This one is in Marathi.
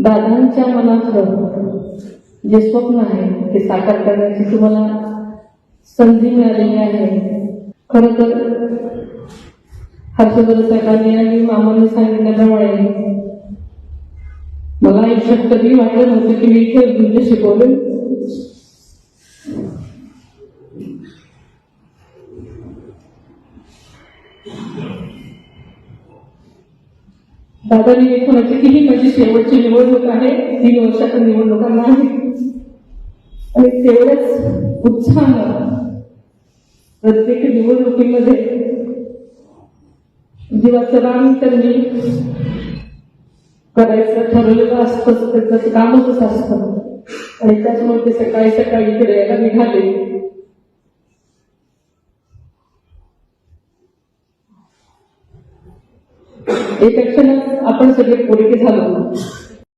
दादांच्या मनातलं जे स्वप्न आहे ते साकार करण्याची तुम्हाला संधी मिळालेली आहे. खरं तर हर्षवर्धन साहेबांनी आणि मामांनी सांगितल्याप्रमाणे मला आयुष्यात कधी वाटलं नव्हतं की मी इथे म्हणजे शिकवले. दादांनी म्हणायचे की ही माझी शेवटची निवडणूक आहे, 3 वर्षाच्या निवडणुकांना आहे. आणि तेवढ्याच उत्साहानं प्रत्येक निवडणुकीमध्ये जीवाचं रान त्यांनी करायचं ठरवलेलं असतं, त्याचं कामच असतं. आणि त्याच्यामुळे ते सकाळी सकाळी इकडे यायला निघाले. एका क्षणात आपण सगळे पोरके झालो.